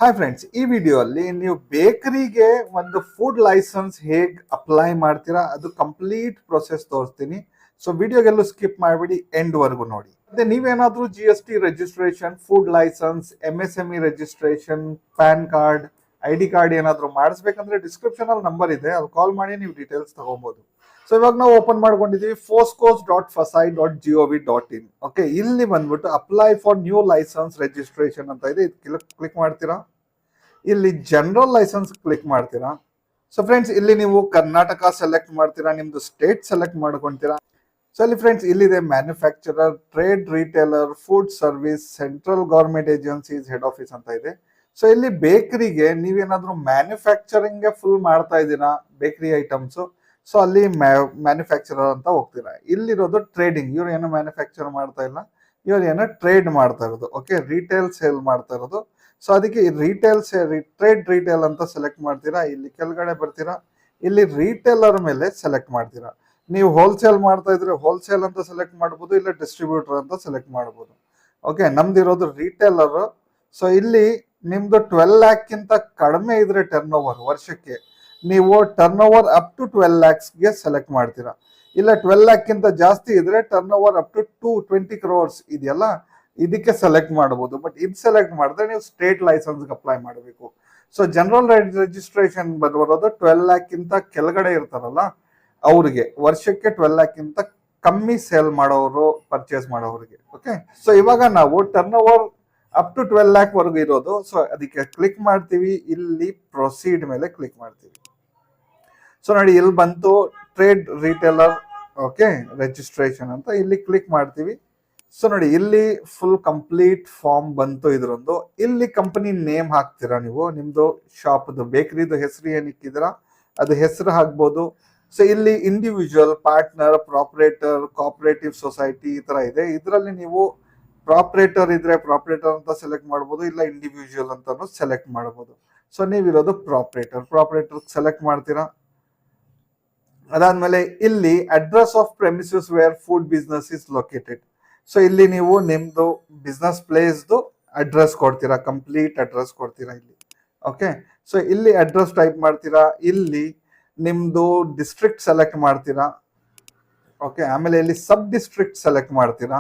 Hi friends, ಈ ವಿಡಿಯೋಲ್ಲಿ ನೀವು ಬೇಕರಿಗೆ ಒಂದು ಫುಡ್ ಲೈಸೆನ್ಸ್ ಹೇಗೆ ಅಪ್ಲೈ ಮಾಡ್ತೀರಾ ಅದು ಕಂಪ್ಲೀಟ್ ಪ್ರೊಸೆಸ್ ತೋರಿಸ್ತೀನಿ. ಸೊ ವಿಡಿಯೋಗೆಲ್ಲೂ ಸ್ಕಿಪ್ ಮಾಡಿಬಿಡಿ, ಎಂಡ್ ವರೆಗೂ ನೋಡಿ. ಮತ್ತೆ ನೀವೇನಾದ್ರೂ GST registration, food licence, MSME registration, PAN card, ID card ಏನಾದ್ರು ಮಾಡಿಸ್ಬೇಕಂದ್ರೆ ಡಿಸ್ಕ್ರಿಪ್ಷನ್ ಅಲ್ಲಿ ನಂಬರ್ ಇದೆ, ಅಲ್ಲಿ ಕಾಲ್ ಮಾಡಿ ನೀವು ಡೀಟೇಲ್ಸ್ ತಗೋಬಹುದು. ಸೊ ಇವಾಗ ನಾವು ಓಪನ್ ಮಾಡ್ಕೊಂಡಿದೀವಿ foscos.fasai.gov.in. ಓಕೆ, ಇಲ್ಲಿ ಬಂದ್ಬಿಟ್ಟು apply for new licence registration ಅಂತ ಇದೆ. ಇದು ಕ್ಲಿಕ್ ಮಾಡ್ತೀರಾ. ಇಲ್ಲಿ ಜನರಲ್ ಲೈಸೆನ್ಸ್ ಕ್ಲಿಕ್ ಮಾಡ್ತೀರಾ. ಸೊ ಫ್ರೆಂಡ್ಸ್, ಇಲ್ಲಿ ನೀವು ಕರ್ನಾಟಕ ಸೆಲೆಕ್ಟ್ ಮಾಡ್ತೀರಾ, ನಿಮ್ದು ಸ್ಟೇಟ್ ಸೆಲೆಕ್ಟ್ ಮಾಡ್ಕೊಂತೀರಾ. ಸೊ ಇಲ್ಲಿ ಫ್ರೆಂಡ್ಸ್, ಇಲ್ಲಿದೆ manufacturer, trade retailer, food service, central government agencies, head office ಅಂತ ಇದೆ. ಸೊ ಇಲ್ಲಿ ಬೇಕರಿಗೆ ನೀವೇನಾದ್ರೂ ಮ್ಯಾನುಫ್ಯಾಕ್ಚರಿಂಗ್ ಫುಲ್ ಮಾಡ್ತಾ ಇದ್ದೀರಾ ಬೇಕರಿ ಐಟಮ್ಸ್, ಸೊ ಅಲ್ಲಿ ಮ್ಯಾನುಫ್ಯಾಕ್ಚರರ್ ಅಂತ ಹೋಗ್ತೀರಾ. ಇಲ್ಲಿರೋದು ಟ್ರೇಡಿಂಗ್, ಇವ್ರು ಏನೋ ಮ್ಯಾನುಫ್ಯಾಕ್ಚರ್ ಮಾಡ್ತಾ ಇಲ್ಲ, ಇವ್ರು ಏನೋ ಟ್ರೇಡ್ ಮಾಡ್ತಾ ಇರೋದು. ಓಕೆ, ರಿಟೇಲ್ ಸೇಲ್ ಮಾಡ್ತಾ ಇರೋದು. ಸೊ ಅದಕ್ಕೆ ಟ್ರೇಡ್ ರಿಟೇಲ್ ಅಂತ ಸೆಲೆಕ್ಟ್ ಮಾಡ್ತೀರಾ. ಇಲ್ಲಿ ಕೆಳಗಡೆ ಬರ್ತೀರಾ, ಇಲ್ಲಿ ರಿಟೇಲರ್ ಮೇಲೆ ಸೆಲೆಕ್ಟ್ ಮಾಡ್ತೀರಾ. ನೀವು ಹೋಲ್ಸೇಲ್ ಮಾಡ್ತಾ ಇದ್ರೆ ಹೋಲ್ಸೇಲ್ ಅಂತ ಸೆಲೆಕ್ಟ್ ಮಾಡ್ಬೋದು, ಇಲ್ಲ ಡಿಸ್ಟ್ರಿಬ್ಯೂಟರ್ ಅಂತ ಸೆಲೆಕ್ಟ್ ಮಾಡ್ಬೋದು. Okay, ನಮ್ದಿರೋದು retailer. ಸೊ ಇಲ್ಲಿ ನಿಮ್ದು 12 ಲ್ಯಾಕ್ಕಿಂತ ಕಡಿಮೆ ಇದ್ರೆ ಟರ್ನ್ ಓವರ್ ವರ್ಷಕ್ಕೆ, ನೀವು ಟರ್ನ್ ಓವರ್ ಅಪ್ ಟು 12 ಲ್ಯಾಕ್ಸ್ಗೆ ಸೆಲೆಕ್ಟ್ ಮಾಡ್ತೀರಾ. ಇಲ್ಲ 12 ಲ್ಯಾಕ್ಕಿಂತ ಜಾಸ್ತಿ ಇದ್ರೆ turnover up to 20 crores ಇದೆಯಲ್ಲ, ಇದಕ್ಕೆ ಸೆಲೆಕ್ಟ್ ಮಾಡಬಹುದು. ಬಟ್ ಇದು ಸೆಲೆಕ್ಟ್ ಮಾಡಿದ್ರೆ ನೀವು ಸ್ಟೇಟ್ ಲೈಸೆನ್ಸ್ಗೆ ಅಪ್ಲೈ ಮಾಡಬೇಕು. ಸೊ ಜನರಲ್ ರಿಜಿಸ್ಟ್ರೇಷನ್ ಬರೋದು 12 ಲ್ಯಾಕ್ಕಿಂತ ಕೆಳಗಡೆ ಇರ್ತಾರಲ್ಲ ಅವ್ರಿಗೆ, ವರ್ಷಕ್ಕೆ 12 ಲ್ಯಾಕ್ಕಿಂತ ಕಮ್ಮಿ ಸೇಲ್ ಮಾಡೋರು, ಪರ್ಚೇಸ್ ಮಾಡೋರಿಗೆ. ಓಕೆ, ಸೊ ಇವಾಗ ನಾವು turnover up to 12 lakh ವರೆಗೂ ಇರೋದು. ಸೊ ಅದಕ್ಕೆ ಕ್ಲಿಕ್ ಮಾಡ್ತೀವಿ, ಇಲ್ಲಿ ಪ್ರೊಸೀಡ್ ಮೇಲೆ ಕ್ಲಿಕ್ ಮಾಡ್ತೀವಿ. ಸೊ ನೋಡಿ, ಇಲ್ಲಿ ಬಂತು ಟ್ರೇಡ್ ರಿಟೇಲರ್ ಓಕೆ ರಿಜಿಸ್ಟ್ರೇಷನ್ ಅಂತ, ಇಲ್ಲಿ ಕ್ಲಿಕ್ ಮಾಡ್ತೀವಿ. ಸೊ ನೋಡಿ, ಇಲ್ಲಿ ಫುಲ್ ಕಂಪ್ಲೀಟ್ ಫಾರ್ಮ್ ಬಂತು ಇದ್ರೊಂದು. ಇಲ್ಲಿ ಕಂಪನಿ ನೇಮ್ ಹಾಕ್ತೀರಾ ನೀವು, ನಿಮ್ದು ಶಾಪ್ದು ಬೇಕರಿದು ಹೆಸರು ಏನಿಕ್ಕಿದ್ದೀರಾ ಅದು ಹೆಸರು ಹಾಕ್ಬೋದು. ಸೊ ಇಲ್ಲಿ ಇಂಡಿವಿಜುವಲ್, ಪಾರ್ಟ್ನರ್, ಪ್ರಾಪರೇಟರ್, ಕೋಆಪರೇಟಿವ್ ಸೊಸೈಟಿ ಈ ತರ ಇದೆ. ಇದರಲ್ಲಿ ನೀವು ಪ್ರಾಪರೇಟರ್ ಇದ್ರೆ ಪ್ರಾಪರೇಟರ್ ಅಂತ ಸೆಲೆಕ್ಟ್ ಮಾಡ್ಬೋದು, ಇಲ್ಲ ಇಂಡಿವಿಜುವಲ್ ಅಂತಾನು ಸೆಲೆಕ್ಟ್ ಮಾಡ್ಬೋದು. ಸೊ ನೀವಿರೋದು ಪ್ರಾಪರೇಟರ್ ಸೆಲೆಕ್ಟ್ ಮಾಡ್ತೀರಾ. ಅದಾದ್ಮೇಲೆ ಇಲ್ಲಿ address of premises where food business is located. So ಇಲ್ಲಿ ನೀವು ನಿಮ್ದು ಬಿಸ್ನೆಸ್ ಪ್ಲೇಸ್ದು ಅಡ್ರೆಸ್ ಕೊಡ್ತೀರಾ, ಕಂಪ್ಲೀಟ್ ಅಡ್ರೆಸ್ ಕೊಡ್ತೀರಾ ಇಲ್ಲಿ. ಓಕೆ, ಸೊ ಇಲ್ಲಿ ಅಡ್ರೆಸ್ ಟೈಪ್ ಮಾಡ್ತೀರಾ. ಇಲ್ಲಿ ನಿಮ್ದು ಡಿಸ್ಟ್ರಿಕ್ಟ್ ಸೆಲೆಕ್ಟ್ ಮಾಡ್ತೀರಾ. ಓಕೆ, ಆಮೇಲೆ ಇಲ್ಲಿ ಸಬ್ ಡಿಸ್ಟ್ರಿಕ್ಟ್ ಸೆಲೆಕ್ಟ್ ಮಾಡ್ತೀರಾ.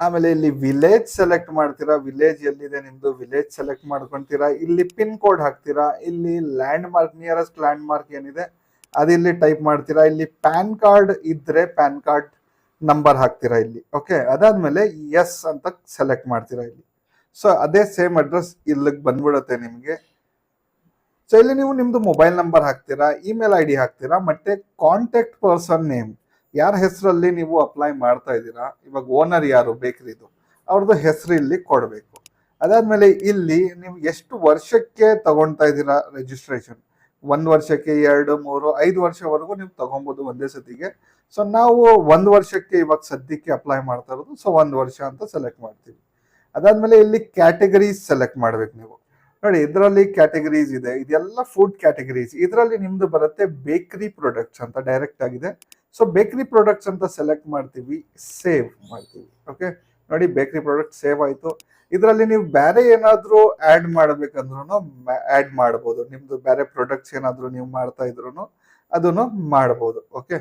ಆಮೇಲೆ ಇಲ್ಲಿ ವಿಲೇಜ್ ಸೆಲೆಕ್ಟ್ ಮಾಡ್ತೀರಾ, ವಿಲೇಜ್ ಎಲ್ಲಿದೆ ನಿಮ್ದು ವಿಲೇಜ್ ಸೆಲೆಕ್ಟ್ ಮಾಡ್ಕೊಂತೀರಾ. ಇಲ್ಲಿ ಪಿನ್ ಕೋಡ್ ಹಾಕ್ತೀರಾ. ಇಲ್ಲಿ land mark, nearest land mark ಏನಿದೆ ಅದಿಲ್ಲಿ ಟೈಪ್ ಮಾಡ್ತೀರಾ. ಇಲ್ಲಿ ಪ್ಯಾನ್ ಕಾರ್ಡ್ ಇದ್ರೆ ಪ್ಯಾನ್ ಕಾರ್ಡ್ ನಂಬರ್ ಹಾಕ್ತೀರಾ ಇಲ್ಲಿ. ಓಕೆ, ಅದಾದ್ಮೇಲೆ ಎಸ್ ಅಂತ ಸೆಲೆಕ್ಟ್ ಮಾಡ್ತೀರಾ ಇಲ್ಲಿ. ಸೊ ಅದೇ ಸೇಮ್ ಅಡ್ರೆಸ್ ಇಲ್ಲಿಗೆ ಬಂದ್ಬಿಡುತ್ತೆ ನಿಮಗೆ. ಸೊ ಇಲ್ಲಿ ನೀವು ನಿಮ್ದು ಮೊಬೈಲ್ ನಂಬರ್ ಹಾಕ್ತೀರಾ, ಇಮೇಲ್ ID ಹಾಕ್ತೀರಾ, ಮತ್ತೆ ಕಾಂಟ್ಯಾಕ್ಟ್ ಪರ್ಸನ್ ನೇಮ್, ಯಾರ ಹೆಸರಲ್ಲಿ ನೀವು ಅಪ್ಲೈ ಮಾಡ್ತಾ ಇದ್ದೀರಾ, ಇವಾಗ ಓನರ್ ಯಾರು ಬೇಕರಿದು ಅವ್ರದ್ದು ಹೆಸರು ಇಲ್ಲಿ ಕೊಡಬೇಕು. ಅದಾದ್ಮೇಲೆ ಇಲ್ಲಿ ನೀವು ಎಷ್ಟು ವರ್ಷಕ್ಕೆ ತಗೊಳ್ತಾ ಇದ್ದೀರಾ ರಿಜಿಸ್ಟ್ರೇಷನ್, 1 ವರ್ಷಕ್ಕೆ, 2, 3, 5 ವರ್ಷವರೆಗೂ ನೀವು ತಗೊಬೋದು ಒಂದೇ ಸತಿಗೆ. ಸೊ ನಾವು 1 ವರ್ಷಕ್ಕೆ ಇವಾಗ ಸದ್ಯಕ್ಕೆ ಅಪ್ಲೈ ಮಾಡ್ತಾ ಇರೋದು. ಸೊ 1 ವರ್ಷ ಅಂತ ಸೆಲೆಕ್ಟ್ ಮಾಡ್ತೀವಿ. ಅದಾದ್ಮೇಲೆ ಇಲ್ಲಿ ಕ್ಯಾಟಗರೀಸ್ ಸೆಲೆಕ್ಟ್ ಮಾಡ್ಬೇಕು ನೀವು. ನೋಡಿ, ಇದರಲ್ಲಿ ಕ್ಯಾಟಗರೀಸ್ ಇದೆ, ಇದೆಲ್ಲ ಫುಡ್ ಕ್ಯಾಟಗರೀಸ್. ಇದರಲ್ಲಿ ನಿಮ್ದು ಬರುತ್ತೆ ಬೇಕರಿ ಪ್ರಾಡಕ್ಟ್ಸ್ ಅಂತ ಡೈರೆಕ್ಟ್ ಆಗಿದೆ. ಸೊ ಬೇಕರಿ ಪ್ರಾಡಕ್ಟ್ಸ್ ಅಂತ ಸೆಲೆಕ್ಟ್ ಮಾಡ್ತೀವಿ, ಸೇವ್ ಮಾಡ್ತೀವಿ. ಓಕೆ, ನೋಡಿ ಬೇಕರಿ ಪ್ರಾಡಕ್ಟ್ ಸೇವ್ ಆಯ್ತು. ಇದರಲ್ಲಿ ನೀವು ಬೇರೆ ಏನಾದ್ರೂ ಆಡ್ ಮಾಡ್ಬೇಕಂದ್ರೂ ಆಡ್ ಮಾಡ್ಬೋದು. ನಿಮ್ದು ಬೇರೆ ಪ್ರಾಡಕ್ಟ್ಸ್ ಏನಾದ್ರು ನೀವು ಮಾಡ್ತಾ ಇದ್ರು ಅದನ್ನು ಮಾಡ್ಬೋದು. ಓಕೆ,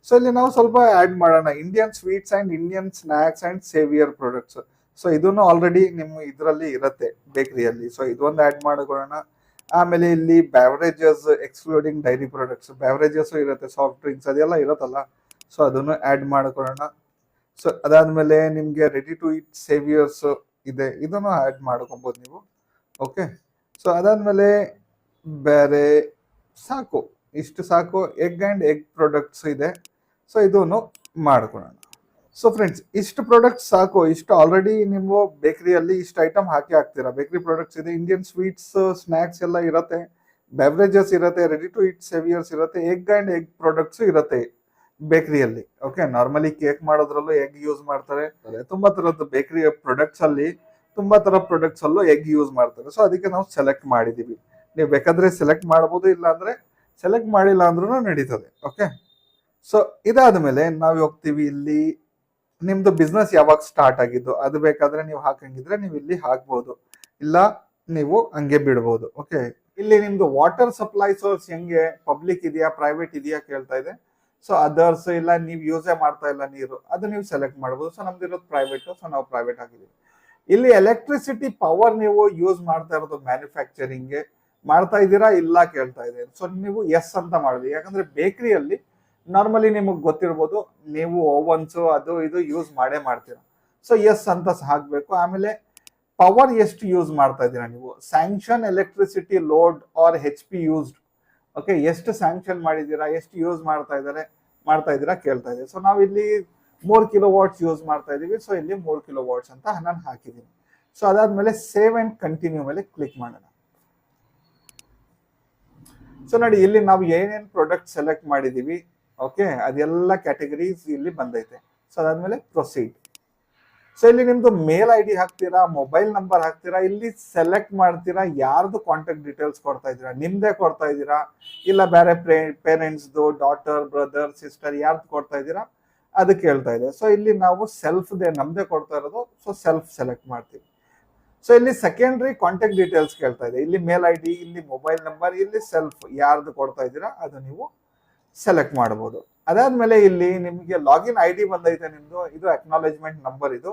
ಸೊ ಇಲ್ಲಿ ನಾವು ಸ್ವಲ್ಪ ಆಡ್ ಮಾಡೋಣ, Indian sweets and Indian snacks and saviour products. So ಇದನ್ನು ಆಲ್ರೆಡಿ ನಿಮ್ಮ ಇದರಲ್ಲಿ ಇರುತ್ತೆ ಬೇಕರಿಯಲ್ಲಿ. ಸೊ ಇದೊಂದು ಆಡ್ ಮಾಡ್ಕೊಳ್ಳೋಣ. ಆಮೇಲೆ ಇಲ್ಲಿ ಬ್ಯಾವರೇಜಸ್ ಎಕ್ಸ್ಕ್ಲೂಡಿಂಗ್ ಡೈರಿ ಪ್ರಾಡಕ್ಟ್ಸ್, ಬ್ಯಾವರೇಜಸ್ ಇರುತ್ತೆ, ಸಾಫ್ಟ್ ಡ್ರಿಂಕ್ಸ್ ಅದೆಲ್ಲ ಇರುತ್ತಲ್ಲ, ಸೊ ಅದನ್ನು ಆಡ್ ಮಾಡ್ಕೊಳ್ಳೋಣ. ಸೊ ಅದಾದ್ಮೇಲೆ ನಿಮ್ಗೆ ರೆಡಿ ಟು ಈಟ್ ಸೇವಿಯರ್ಸ್ ಇದೆ, ಇದನ್ನು ಆಡ್ ಮಾಡ್ಕೊಬೋದು ನೀವು. ಓಕೆ, ಸೊ ಅದಾದ್ಮೇಲೆ ಬೇರೆ ಸಾಕು, ಇಷ್ಟು ಸಾಕು. ಎಗ್ ಅಂಡ್ ಎಗ್ ಪ್ರಾಡಕ್ಟ್ಸ್ ಇದೆ, ಸೊ ಇದನ್ನು ಮಾಡ್ಕೊಳ್ಳೋಣ. ಸೊ ಫ್ರೆಂಡ್ಸ್, ಇಷ್ಟು ಪ್ರಾಡಕ್ಟ್ಸ್ ಸಾಕು. ಇಷ್ಟು ಆಲ್ರೆಡಿ ನೀವು ಬೇಕರಿಯಲ್ಲಿ ಇಷ್ಟು ಐಟಮ್ ಹಾಕ್ತೀರಾ. ಬೇಕರಿ ಪ್ರಾಡಕ್ಟ್ಸ್ ಇದೆ, ಇಂಡಿಯನ್ ಸ್ವೀಟ್ಸ್, ಸ್ನಾಕ್ಸ್ ಎಲ್ಲ ಇರುತ್ತೆ, ಬೆವರೇಜಸ್ ಇರುತ್ತೆ, ರೆಡಿ ಟು ಈಟ್ ಸೇವಿಯರ್ಸ್ ಇರುತ್ತೆ, ಎಗ್ ಅಂಡ್ ಎಗ್ ಪ್ರಾಡಕ್ಟ್ಸ್ ಇರುತ್ತೆ ಬೇಕರಿಯಲ್ಲಿ. ಓಕೆ, ನಾರ್ಮಲಿ ಕೇಕ್ ಮಾಡೋದ್ರಲ್ಲೂ ಎಗ್ ಯೂಸ್ ಮಾಡ್ತಾರೆ, ತುಂಬಾ ತರದ್ದು ಬೇಕರಿ ಪ್ರಾಡಕ್ಟ್ಸ್ ಅಲ್ಲಿ ತುಂಬಾ ತರ ಪ್ರಾಡಕ್ಟ್ಸ್ ಅಲ್ಲೂ ಎಗ್ ಯೂಸ್ ಮಾಡ್ತಾರೆ. ಸೊ ಅದಕ್ಕೆ ನಾವು ಸೆಲೆಕ್ಟ್ ಮಾಡಿದೀವಿ. ನೀವು ಬೇಕಾದ್ರೆ ಸೆಲೆಕ್ಟ್ ಮಾಡ್ಬೋದು, ಇಲ್ಲ ಅಂದ್ರೆ ಸೆಲೆಕ್ಟ್ ಮಾಡಿಲ್ಲ ಅಂದ್ರೂ ನಡೀತದೆ. ಓಕೆ, ಸೊ ಇದಾದ್ಮೇಲೆ ನಾವು ಹೋಗ್ತೀವಿ ಇಲ್ಲಿ ನಿಮ್ದು ಬಿಸ್ನೆಸ್ ಯಾವಾಗ ಸ್ಟಾರ್ಟ್ ಆಗಿದ್ದು ಅದು ಬೇಕಾದ್ರೆ ನೀವು ಹಾಕಂಗಿದ್ರೆ ನೀವು ಇಲ್ಲಿ ಹಾಕ್ಬೋದು, ಇಲ್ಲ ನೀವು ಹಂಗೆ ಬಿಡ್ಬೋದು. ಓಕೆ, ಇಲ್ಲಿ ನಿಮ್ದು ವಾಟರ್ ಸಪ್ಲೈ ಸೋರ್ಸ್ ಹೆಂಗೆ, ಪಬ್ಲಿಕ್ ಇದೆಯಾ ಪ್ರೈವೇಟ್ ಇದೆಯಾ ಕೇಳ್ತಾ ಇದೆ. ಸೊ ಅದರ್ಸ್ ಇಲ್ಲ ನೀವು ಯೂಸೇ ಮಾಡ್ತಾ ಇಲ್ಲ ನೀರು, ಅದು ನೀವು ಸೆಲೆಕ್ಟ್ ಮಾಡ್ಬೋದು. ಸೊ ನಮ್ದು ಇರೋದು ಪ್ರೈವೇಟ್, ಸೊ ನಾವು ಪ್ರೈವೇಟ್ ಆಗಿದ್ದೀವಿ. ಇಲ್ಲಿ ಎಲೆಕ್ಟ್ರಿಸಿಟಿ ಪವರ್ ನೀವು ಯೂಸ್ ಮಾಡ್ತಾ ಇರೋದು ಮ್ಯಾನುಫ್ಯಾಕ್ಚರಿಂಗ್ಗೆ ಮಾಡ್ತಾ ಇದ್ದೀರಾ ಇಲ್ಲ ಕೇಳ್ತಾ ಇದೆ. ಸೊ ನೀವು ಎಸ್ ಅಂತ ಮಾಡಿದ್ವಿ, ಯಾಕಂದ್ರೆ ಬೇಕರಿಯಲ್ಲಿ ನಾರ್ಮಲಿ ನಿಮಗೆ ಗೊತ್ತಿರ್ಬೋದು, ನೀವು ಓವನ್ಸ್ ಅದು ಇದು ಯೂಸ್ ಮಾಡೇ ಮಾಡ್ತೀರಾ. ಸೊ ಎಸ್ ಅಂತ ಹಾಕ್ಬೇಕು. ಆಮೇಲೆ ಪವರ್ ಎಷ್ಟು ಯೂಸ್ ಮಾಡ್ತಾ ಇದ್ದೀರಾ ನೀವು, sanction electricity load or HP used. Okay, ಎಷ್ಟು ಸ್ಯಾಂಕ್ಷನ್ ಮಾಡಿದ್ದೀರಾ, ಎಷ್ಟು ಯೂಸ್ ಮಾಡ್ತಾ ಇದ್ದೀರಾ ಕೇಳ್ತಾ ಇದೆ. ಸೊ ನಾವು ಇಲ್ಲಿ 3 ಕಿಲೋವಾಟ್ಸ್ ಯೂಸ್ ಮಾಡ್ತಾ ಇದೀವಿ. ಸೊ ಇಲ್ಲಿ 3 ಕಿಲೋವಾಟ್ಸ್ ಅಂತ ನಾನು ಹಾಕಿದ್ದೀನಿ. ಸೊ ಅದಾದ್ಮೇಲೆ ಸೇವ್ ಅಂಡ್ ಕಂಟಿನ್ಯೂ ಮೇಲೆ ಕ್ಲಿಕ್ ಮಾಡೋಣ. ಸೊ ನೋಡಿ, ಇಲ್ಲಿ ನಾವು ಏನೇನ್ ಪ್ರಾಡಕ್ಟ್ ಸೆಲೆಕ್ಟ್ ಮಾಡಿದೀವಿ, ಓಕೆ, ಅದೆಲ್ಲ ಕ್ಯಾಟಗರೀಸ್ ಇಲ್ಲಿ ಬಂದೈತೆ. ಸೊ ಅದಾದ್ಮೇಲೆ ಪ್ರೊಸೀಡ್. ಸೊ ಇಲ್ಲಿ ನಿಮ್ದು ಮೇಲ್ ID ಹಾಕ್ತೀರಾ, ಮೊಬೈಲ್ ನಂಬರ್ ಹಾಕ್ತೀರಾ, ಇಲ್ಲಿ ಸೆಲೆಕ್ಟ್ ಮಾಡ್ತೀರಾ ಯಾರ್ದು ಕಾಂಟ್ಯಾಕ್ಟ್ ಡೀಟೇಲ್ಸ್ ಕೊಡ್ತಾ ಇದ್ದೀರಾ, ನಿಮ್ದೇ ಕೊಡ್ತಾ ಇದ್ದೀರಾ ಇಲ್ಲ ಬೇರೆ ಪೇರೆಂಟ್ಸ್ದು, ಡಾಟರ್, ಬ್ರದರ್, ಸಿಸ್ಟರ್ ಯಾರ್ದು ಕೊಡ್ತಾ ಇದ್ದೀರಾ ಅದು ಕೇಳ್ತಾ ಇದೆ. ಸೊ ಇಲ್ಲಿ ನಾವು ನಮ್ದೇ ಕೊಡ್ತಾ ಇರೋದು, ಸೊ ಸೆಲ್ಫ್ ಸೆಲೆಕ್ಟ್ ಮಾಡ್ತೀವಿ. ಸೊ ಇಲ್ಲಿ ಸೆಕೆಂಡ್ರಿ ಕಾಂಟ್ಯಾಕ್ಟ್ ಡೀಟೇಲ್ಸ್ ಕೇಳ್ತಾ ಇದೆ. ಇಲ್ಲಿ ಮೇಲ್ ID, ಇಲ್ಲಿ ಮೊಬೈಲ್ ನಂಬರ್, ಇಲ್ಲಿ ಸೆಲ್ಫ್ ಯಾರ್ದು ಕೊಡ್ತಾ ಇದ್ದೀರಾ ಅದು ನೀವು ಸೆಲೆಕ್ಟ್ ಮಾಡಬಹುದು. ಅದಾದ್ಮೇಲೆ ಇಲ್ಲಿ ನಿಮಗೆ ಲಾಗಿನ್ ID ಬಂದೈತೆ ನಿಮ್ದು, ಇದು ಅಕ್ನಾಲೇಜ್ಮೆಂಟ್ ನಂಬರ್ ಇದು.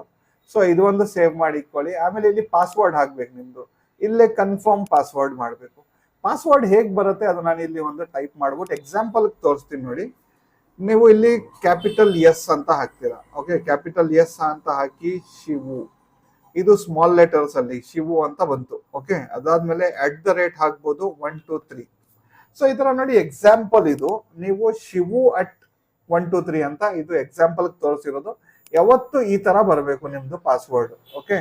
ಸೊ ಇದು ಒಂದು ಸೇವ್ ಮಾಡಿ ಇಟ್ಕೊಳ್ಳಿ. ಆಮೇಲೆ ಇಲ್ಲಿ ಪಾಸ್ವರ್ಡ್ ಹಾಕ್ಬೇಕು ನಿಮ್ದು, ಇಲ್ಲೇ ಕನ್ಫರ್ಮ್ ಪಾಸ್ವರ್ಡ್ ಮಾಡಬೇಕು. ಪಾಸ್ವರ್ಡ್ ಹೇಗೆ ಬರುತ್ತೆ ಅದು ನಾನು ಇಲ್ಲಿ ಒಂದು ಟೈಪ್ ಮಾಡ್ಬಿಟ್ಟು ಎಕ್ಸಾಂಪಲ್ ತೋರಿಸ್ತೀನಿ ನೋಡಿ. ನೀವು ಇಲ್ಲಿ ಕ್ಯಾಪಿಟಲ್ S ಅಂತ ಹಾಕ್ತೀರಾ. ಓಕೆ, ಕ್ಯಾಪಿಟಲ್ S ಅಂತ ಹಾಕಿ ಶಿವು, ಇದು ಸ್ಮಾಲ್ ಲೆಟರ್ಸ್ ಅಲ್ಲಿ ಶಿವು ಅಂತ ಬಂತು. ಓಕೆ, ಅದಾದ್ಮೇಲೆ @ ಹಾಕ್ಬೋದು 1 2 3. ಸೊ ಈ ತರ ನೋಡಿ ಎಕ್ಸಾಂಪಲ್ ಇದು, ನೀವು ಶಿವು @123 ಅಂತ ಇದು ಎಕ್ಸಾಂಪಲ್ ತೋರಿಸಿರೋದು. ಯಾವತ್ತು ಈ ತರ ಬರಬೇಕು ನಿಮ್ದು ಪಾಸ್ವರ್ಡ್. ಓಕೆ,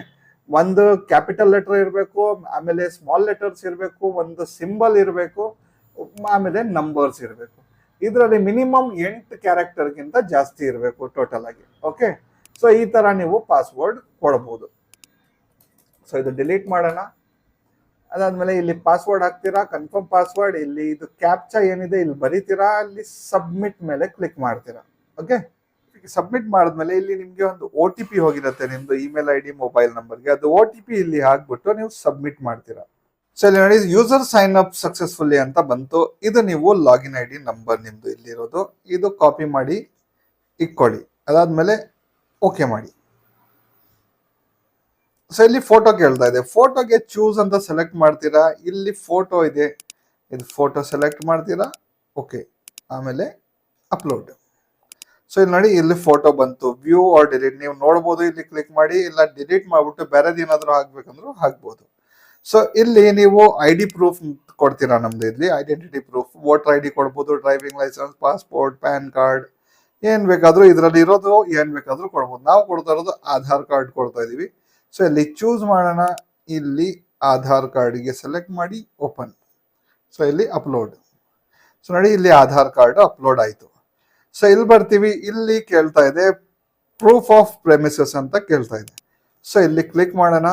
ಒಂದು ಕ್ಯಾಪಿಟಲ್ ಲೆಟರ್ ಇರಬೇಕು, ಆಮೇಲೆ ಸ್ಮಾಲ್ ಲೆಟರ್ಸ್ ಇರಬೇಕು, ಒಂದು ಸಿಂಬಲ್ ಇರಬೇಕು, ಆಮೇಲೆ ನಂಬರ್ಸ್ ಇರಬೇಕು. ಇದರಲ್ಲಿ ಮಿನಿಮಮ್ 8 ಕ್ಯಾರೆಕ್ಟರ್ಗಿಂತ ಜಾಸ್ತಿ ಇರಬೇಕು ಟೋಟಲ್ ಆಗಿ. ಓಕೆ, ಸೊ ಈ ತರ ನೀವು ಪಾಸ್ವರ್ಡ್ ಕೊಡಬಹುದು. ಸೊ ಇದು ಡಿಲೀಟ್ ಮಾಡೋಣ. ಅದಾದ್ಮೇಲೆ ಇಲ್ಲಿ ಪಾಸ್ವರ್ಡ್ ಹಾಕ್ತೀರಾ, ಕನ್ಫರ್ಮ್ ಪಾಸ್ವರ್ಡ್. ಇಲ್ಲಿ ಇದು ಕ್ಯಾಪ್ಚಾ ಏನಿದೆ ಇಲ್ಲಿ ಬರೀತೀರಾ, ಅಲ್ಲಿ ಸಬ್ಮಿಟ್ ಮೇಲೆ ಕ್ಲಿಕ್ ಮಾಡ್ತೀರಾ. ಓಕೆ, ಸಬ್ಮಿಟ್ ಮಾಡಿದ್ಮೇಲೆ ಇಲ್ಲಿ ನಿಮ್ಗೆ ಒಂದು OTP ಹೋಗಿರುತ್ತೆ ನಿಮ್ದು ಇಮೇಲ್ ID, ಮೊಬೈಲ್ ನಂಬರ್ಗೆ. ಅದು OTP ಇಲ್ಲಿ ಹಾಕ್ಬಿಟ್ಟು ನೀವು ಸಬ್ಮಿಟ್ ಮಾಡ್ತೀರಾ. ಸೊ ಇಲ್ಲಿ ನೋಡಿ ಯೂಸರ್ ಸೈನ್ ಅಪ್ ಸಕ್ಸಸ್ಫುಲ್ಲಿ ಅಂತ ಬಂತು. ಇದು ನೀವು ಲಾಗಿನ್ ID ನಂಬರ್ ನಿಮ್ದು ಇಲ್ಲಿರೋದು, ಇದು ಕಾಪಿ ಮಾಡಿ ಇಟ್ಕೊಳ್ಳಿ. ಅದಾದ್ಮೇಲೆ ಓಕೆ ಮಾಡಿ. ಸೊ ಇಲ್ಲಿ ಫೋಟೋ ಕೇಳ್ತಾ ಇದೆ, ಫೋಟೋಗೆ ಚೂಸ್ ಅಂತ ಸೆಲೆಕ್ಟ್ ಮಾಡ್ತೀರಾ. ಇಲ್ಲಿ ಫೋಟೋ ಇದೆ, ಇದು ಫೋಟೋ ಸೆಲೆಕ್ಟ್ ಮಾಡ್ತೀರಾ. ಓಕೆ, ಆಮೇಲೆ ಅಪ್ಲೋಡ್. ಸೊ ಇಲ್ಲಿ ನೋಡಿ ಇಲ್ಲಿ ಫೋಟೋ ಬಂತು. ವ್ಯೂ ಆರ್ ಡಿಲೀಟ್ ನೀವು ನೋಡ್ಬೋದು, ಇಲ್ಲಿ ಕ್ಲಿಕ್ ಮಾಡಿ. ಇಲ್ಲ ಡಿಲೀಟ್ ಮಾಡ್ಬಿಟ್ಟು ಬೇರೆದು ಏನಾದ್ರು ಹಾಕ್ಬೇಕಂದ್ರೂ ಹಾಕ್ಬೋದು. ಸೊ ಇಲ್ಲಿ ನೀವು ID ಪ್ರೂಫ್ ಕೊಡ್ತೀರಾ. ನಮ್ದು ಇಲ್ಲಿ ಐಡೆಂಟಿಟಿ ಪ್ರೂಫ್, ವೋಟರ್ ID ಕೊಡ್ಬೋದು, driving licence, passport, PAN card, ಏನ್ ಬೇಕಾದ್ರೂ ಇದರಲ್ಲಿ ಇರೋದು ಏನ್ ಬೇಕಾದ್ರೂ ಕೊಡ್ಬೋದು. ನಾವು ಕೊಡ್ತಾ ಇರೋದು ಆಧಾರ್ ಕಾರ್ಡ್ ಕೊಡ್ತಾ ಇದೀವಿ. ಸೊ ಇಲ್ಲಿ ಚೂಸ್ ಮಾಡೋಣ, ಇಲ್ಲಿ ಆಧಾರ್ ಕಾರ್ಡ್ಗೆ ಸೆಲೆಕ್ಟ್ ಮಾಡಿ ಓಪನ್. ಸೊ ಇಲ್ಲಿ ಅಪ್ಲೋಡ್. ಸೊ ನೋಡಿ ಇಲ್ಲಿ ಆಧಾರ್ ಕಾರ್ಡ್ ಅಪ್ಲೋಡ್ ಆಯ್ತು. ಸೊ ಇಲ್ಲಿ ಬರ್ತೀವಿ, ಇಲ್ಲಿ ಕೇಳ್ತಾ ಇದೆ ಪ್ರೂಫ್ ಆಫ್ ಪ್ರೆಮಿಸಸ್ ಅಂತ ಕೇಳ್ತಾ ಇದೆ. ಸೊ ಇಲ್ಲಿ ಕ್ಲಿಕ್ ಮಾಡೋಣ.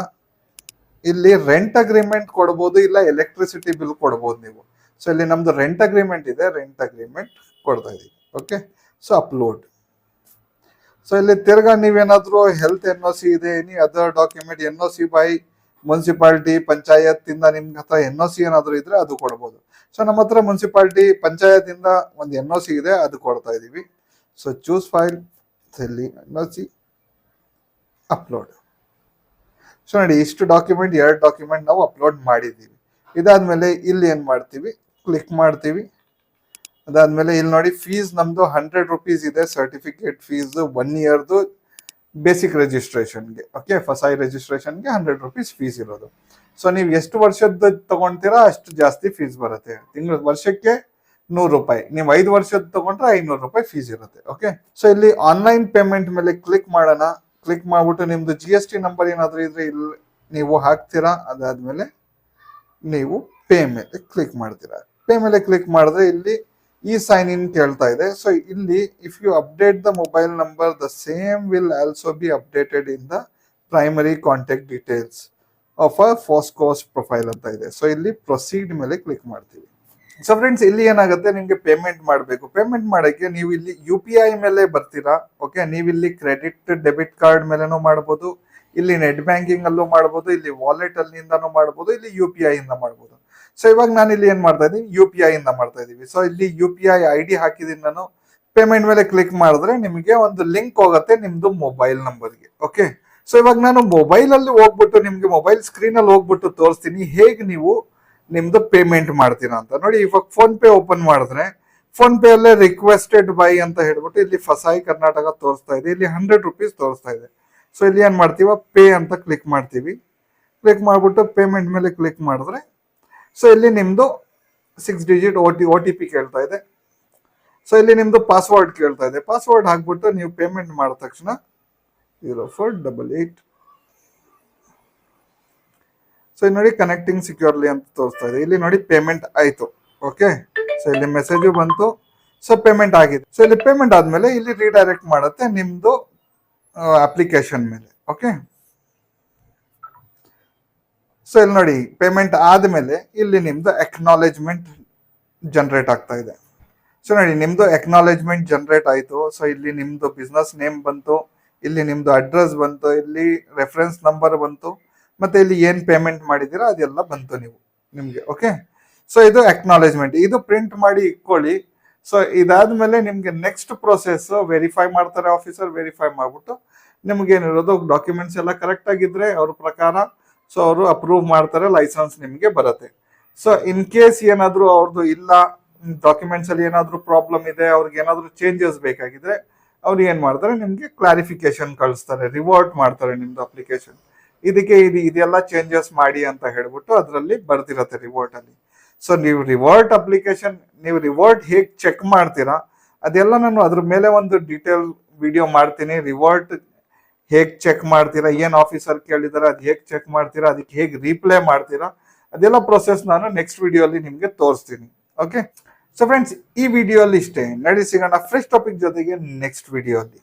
ಇಲ್ಲಿ ರೆಂಟ್ ಅಗ್ರಿಮೆಂಟ್ ಕೊಡ್ಬೋದು, ಇಲ್ಲ ಎಲೆಕ್ಟ್ರಿಸಿಟಿ ಬಿಲ್ ಕೊಡ್ಬೋದು ನೀವು. ಸೊ ಇಲ್ಲಿ ನಮ್ದು ರೆಂಟ್ ಅಗ್ರಿಮೆಂಟ್ ಇದೆ, ರೆಂಟ್ ಅಗ್ರಿಮೆಂಟ್ ಕೊಡ್ತಾ ಇದೀವಿ. Okay, so upload. ಸೊ ಇಲ್ಲಿ ತಿರ್ಗಾ ನೀವೇನಾದ್ರೂ ಹೆಲ್ತ್ NOC ಇದೆ, any other document, NOC by municipality, panchayat ಇಂದ ನಿಮ್ ಹತ್ರ NOC ಏನಾದ್ರು ಇದ್ರೆ ಅದು ಕೊಡ್ಬೋದು. ಸೊ ನಮ್ಮ ಹತ್ರ ಮುನ್ಸಿಪಾಲಿಟಿ, ಪಂಚಾಯತ್ ಇಂದ ಒಂದು NOC ಇದೆ, ಅದು ಕೊಡ್ತಾ ಇದೀವಿ. ಸೊ ಚೂಸ್ ಫೈಲ್, ಇಲ್ಲಿ NOC, ಅಪ್ಲೋಡ್. ಸೊ ನೋಡಿ ಇಷ್ಟು ಡಾಕ್ಯುಮೆಂಟ್, 2 ಡಾಕ್ಯುಮೆಂಟ್ ನಾವು ಅಪ್ಲೋಡ್ ಮಾಡಿದ್ದೀವಿ. ಇದಾದ್ಮೇಲೆ ಇಲ್ಲಿ ಏನ್ ಮಾಡ್ತೀವಿ, ಕ್ಲಿಕ್ ಮಾಡ್ತೀವಿ. ಅದಾದ್ಮೇಲೆ ಇಲ್ಲಿ ನೋಡಿ ಫೀಸ್ ನಮ್ದು 100 ರೂಪೀಸ್ ಇದೆ, ಸರ್ಟಿಫಿಕೇಟ್ ಫೀಸ್ 1 ಇಯರ್ದು ಬೇಸಿಕ್ ರಿಜಿಸ್ಟ್ರೇಷನ್ಗೆ. ಓಕೆ, ಫಸೈ ರಿಜಿಸ್ಟ್ರೇಷನ್ಗೆ 100 ರೂಪೀಸ್ ಫೀಸ್ ಇರೋದು. ಸೊ ನೀವು ಎಷ್ಟು ವರ್ಷದ ತಗೊಂತೀರಾ ಅಷ್ಟು ಜಾಸ್ತಿ ಫೀಸ್ ಬರುತ್ತೆ. ವರ್ಷಕ್ಕೆ 100 ರೂಪಾಯಿ. ನೀವು 5 ವರ್ಷದ ತಗೊಂಡ್ರೆ 500 ರೂಪಾಯಿ ಫೀಸ್ ಇರುತ್ತೆ. ಓಕೆ, ಸೊ ಇಲ್ಲಿ ಆನ್ಲೈನ್ ಪೇಮೆಂಟ್ ಮೇಲೆ ಕ್ಲಿಕ್ ಮಾಡೋಣ. ಕ್ಲಿಕ್ ಮಾಡ್ಬಿಟ್ಟು ನಿಮ್ದು GST ನಂಬರ್ ಏನಾದ್ರು ಇದ್ರೆ ಇಲ್ಲಿ ನೀವು ಹಾಕ್ತೀರಾ. ಅದಾದ್ಮೇಲೆ ನೀವು ಪೇ ಮೇಲೆ ಕ್ಲಿಕ್ ಮಾಡ್ತೀರಾ. ಪೇ ಮೇಲೆ ಕ್ಲಿಕ್ ಮಾಡಿದ್ರೆ ಇಲ್ಲಿ ಈ ಸೈನ್ ಇನ್ ಕೇಳ್ತಾ ಇದೆ. ಸೊ ಇಲ್ಲಿ if you update the mobile number, the same will also be updated in the primary contact details of a FoSCoS profile ಅಂತ ಇದೆ. ಸೊ ಇಲ್ಲಿ ಪ್ರೊಸೀಡ್ ಮೇಲೆ ಕ್ಲಿಕ್ ಮಾಡ್ತೀವಿ. ಸೊ ಫ್ರೆಂಡ್ಸ್ ಇಲ್ಲಿ ಏನಾಗುತ್ತೆ, ನಿಮ್ಗೆ ಪೇಮೆಂಟ್ ಮಾಡಬೇಕು. ಪೇಮೆಂಟ್ ಮಾಡಕ್ಕೆ ನೀವು ಇಲ್ಲಿ UPI ಮೇಲೆ ಬರ್ತೀರಾ. ಓಕೆ, ನೀವು ಇಲ್ಲಿ ಕ್ರೆಡಿಟ್ ಡೆಬಿಟ್ ಕಾರ್ಡ್ ಮೇಲೆನೂ ಮಾಡ್ಬೋದು, ಇಲ್ಲಿ ನೆಟ್ ಬ್ಯಾಂಕಿಂಗ್ ಅಲ್ಲೂ ಮಾಡ್ಬೋದು, ಇಲ್ಲಿ ವಾಲೆಟ್ ಅಲ್ಲಿಂದನೂ ಮಾಡ್ಬೋದು, ಇಲ್ಲಿ ಯು ಪಿ ಐ ಇಂದ ಮಾಡ್ಬೋದು. ಸೊ ಇವಾಗ ನಾನು ಇಲ್ಲಿ ಏನ್ ಮಾಡ್ತಾ ಇದ್ದೀನಿ, ಯು ಪಿ ಐ ಇಂದ ಮಾಡ್ತಾ ಇದೀವಿ. ಸೊ ಇಲ್ಲಿ U P I I D ಹಾಕಿದೀನಿ ನಾನು. ಪೇಮೆಂಟ್ ಮೇಲೆ ಕ್ಲಿಕ್ ಮಾಡಿದ್ರೆ ನಿಮಗೆ ಒಂದು ಲಿಂಕ್ ಹೋಗುತ್ತೆ ನಿಮ್ದು ಮೊಬೈಲ್ ನಂಬರ್ಗೆ. ಓಕೆ, ಸೊ ಇವಾಗ ನಾನು ಮೊಬೈಲ್ ಅಲ್ಲಿ ಹೋಗ್ಬಿಟ್ಟು ನಿಮ್ಗೆ ಮೊಬೈಲ್ ಸ್ಕ್ರೀನ್ ಅಲ್ಲಿ ಹೋಗ್ಬಿಟ್ಟು ತೋರಿಸ್ತೀನಿ ಹೇಗೆ ನೀವು ನಿಮ್ದು ಪೇಮೆಂಟ್ ಮಾಡ್ತೀರಾ ಅಂತ. ನೋಡಿ, ಇವಾಗ ಫೋನ್ ಪೇ ಓಪನ್ ಮಾಡಿದ್ರೆ ಫೋನ್ ಪೇ ಅಲ್ಲೇ ರಿಕ್ವೆಸ್ಟೆಡ್ ಬೈ ಅಂತ ಹೇಳ್ಬಿಟ್ಟು ಇಲ್ಲಿ ಫಸಾಯಿ ಕರ್ನಾಟಕ ತೋರಿಸ್ತಾ ಇದೆ, ಇಲ್ಲಿ 100 rupees ತೋರಿಸ್ತಾ ಇದೆ. ಸೊ ಇಲ್ಲಿ ಏನ್ ಮಾಡ್ತೀವ, ಪೇ ಅಂತ ಕ್ಲಿಕ್ ಮಾಡ್ತೀವಿ. ಕ್ಲಿಕ್ ಮಾಡ್ಬಿಟ್ಟು ಪೇಮೆಂಟ್ ಮೇಲೆ ಕ್ಲಿಕ್ ಮಾಡಿದ್ರೆ ಸೊ ಇಲ್ಲಿ ನಿಮ್ದು 6 digit ಒ ಟಿ ಪಿ ಕೇಳ್ತಾ ಇದೆ. ಸೊ ಇಲ್ಲಿ ನಿಮ್ದು ಪಾಸ್ವರ್ಡ್ ಕೇಳ್ತಾ ಇದೆ. ಪಾಸ್ವರ್ಡ್ ಹಾಕ್ಬಿಟ್ಟು ನೀವು ಪೇಮೆಂಟ್ ಮಾಡಿದ ತಕ್ಷಣ 0488. ಸೊ ಇಲ್ಲಿ ನೋಡಿ ಕನೆಕ್ಟಿಂಗ್ ಸೆಕ್ಯೂರ್ಲಿ ಅಂತ ತೋರಿಸ್ತಾ ಇದೆ. ಇಲ್ಲಿ ನೋಡಿ ಪೇಮೆಂಟ್ ಆಯ್ತು. ಓಕೆ, ಸೊ ಇಲ್ಲಿ ಮೆಸೇಜ್ ಬಂತು. ಸೊ ಪೇಮೆಂಟ್ ಆಗಿದೆ. ಸೊ ಇಲ್ಲಿ ಪೇಮೆಂಟ್ ಆದ್ಮೇಲೆ ಇಲ್ಲಿ ರೀಡೈರೆಕ್ಟ್ ಮಾಡುತ್ತೆ ನಿಮ್ದು ಅಪ್ಲಿಕೇಶನ್ ಮೇಲೆ. ಓಕೆ, ಸೊ ಇಲ್ಲಿ ನೋಡಿ ಪೇಮೆಂಟ್ ಆದ್ಮೇಲೆ ಇಲ್ಲಿ ನಿಮ್ದು ಅಕ್ನಾಲೆಜ್ಮೆಂಟ್ ಜನರೇಟ್ ಆಗ್ತಾ ಇದೆ. ಸೊ ನೋಡಿ ನಿಮ್ದು ಅಕ್ನಾಲೆಜ್ಮೆಂಟ್ ಜನರೇಟ್ ಆಯ್ತು. ಸೊ ಇಲ್ಲಿ ನಿಮ್ದು ಬಿಸ್ನೆಸ್ ನೇಮ್ ಬಂತು, ಇಲ್ಲಿ ನಿಮ್ದು ಅಡ್ರೆಸ್ ಬಂತು, ಇಲ್ಲಿ ರೆಫರೆನ್ಸ್ ನಂಬರ್ ಬಂತು, ಮತ್ತೆ ಇಲ್ಲಿ ಏನ್ ಪೇಮೆಂಟ್ ಮಾಡಿದೀರಾ ಅದೆಲ್ಲ ಬಂತು ನಿಮ್ಗೆ. ಓಕೆ, ಸೊ ಇದು ಅಕ್ನಾಲೆಜ್ಮೆಂಟ್. ಇದು ಪ್ರಿಂಟ್ ಮಾಡಿ ಇಟ್ಕೊಳ್ಳಿ. ಸೊ ಇದಾದ್ಮೇಲೆ ನಿಮ್ಗೆ ನೆಕ್ಸ್ಟ್ ಪ್ರೊಸೆಸ್ ವೆರಿಫೈ ಮಾಡ್ತಾರೆ ಆಫೀಸರ್. ವೆರಿಫೈ ಮಾಡ್ಬಿಟ್ಟು ನಿಮ್ಗೆ ಏನಿರೋದು ಡಾಕ್ಯುಮೆಂಟ್ಸ್ ಎಲ್ಲ ಕರೆಕ್ಟ್ ಆಗಿದ್ರೆ ಅವ್ರ ಪ್ರಕಾರ ಸೊ ಅವರು ಅಪ್ರೂವ್ ಮಾಡ್ತಾರೆ, ಲೈಸೆನ್ಸ್ ನಿಮ್ಗೆ ಬರುತ್ತೆ. ಸೊ ಇನ್ ಕೇಸ್ ಏನಾದ್ರು ಅವ್ರದ್ದು ಇಲ್ಲ, ಡಾಕ್ಯುಮೆಂಟ್ಸ್ ಅಲ್ಲಿ ಏನಾದ್ರು ಪ್ರಾಬ್ಲಮ್ ಇದೆ, ಅವ್ರಿಗೆ ಏನಾದ್ರು ಚೇಂಜಸ್ ಬೇಕಾಗಿದ್ರೆ ಅವ್ರು ಏನ್ ಮಾಡ್ತಾರೆ, ನಿಮ್ಗೆ ಕ್ಲಾರಿಫಿಕೇಶನ್ ಕಳಿಸ್ತಾರೆ, ರಿವರ್ಟ್ ಮಾಡ್ತಾರೆ ನಿಮ್ದು ಅಪ್ಲಿಕೇಶನ್. ಇದೆಲ್ಲ ಚೇಂಜಸ್ ಮಾಡಿ ಅಂತ ಹೇಳ್ಬಿಟ್ಟು ಅದರಲ್ಲಿ ಬರ್ದಿರತ್ತೆ ರಿವರ್ಟ್ ಅಲ್ಲಿ. ಸೊ ನೀವು ರಿವರ್ಟ್ ಅಪ್ಲಿಕೇಶನ್, ನೀವು ರಿವರ್ಟ್ ಹೇಗ್ ಚೆಕ್ ಮಾಡ್ತೀರಾ ಅದೆಲ್ಲ ನಾನು ಅದ್ರ ಮೇಲೆ ಒಂದು ಡೀಟೇಲ್ ವಿಡಿಯೋ ಮಾಡ್ತೀನಿ. ರಿವರ್ಟ್ ಹೇಗ್ ಚೆಕ್ ಮಾಡ್ತೀರಾ, ಏನ್ ಆಫೀಸರ್ ಕೇಳಿದಾರೆ ಅದ್ ಹೇಗ್ ಚೆಕ್ ಮಾಡ್ತೀರಾ, ಅದಕ್ಕೆ ಹೇಗ್ ರೀಪ್ಲೈ ಮಾಡ್ತೀರಾ, ಅದೆಲ್ಲ ಪ್ರೊಸೆಸ್ ನಾನು ನೆಕ್ಸ್ಟ್ ವಿಡಿಯೋ ಅಲ್ಲಿ ನಿಮ್ಗೆ ತೋರಿಸ್ತೀನಿ. ಓಕೆ, ಸೊ ಫ್ರೆಂಡ್ಸ್ ಈ ವಿಡಿಯೋ ಅಲ್ಲಿ ಇಷ್ಟೇ. ನಡಿ ಸಿಗೋಣ ಫ್ರೆಶ್ ಟಾಪಿಕ್ ಜೊತೆಗೆ ನೆಕ್ಸ್ಟ್ ವಿಡಿಯೋ ಅಲ್ಲಿ.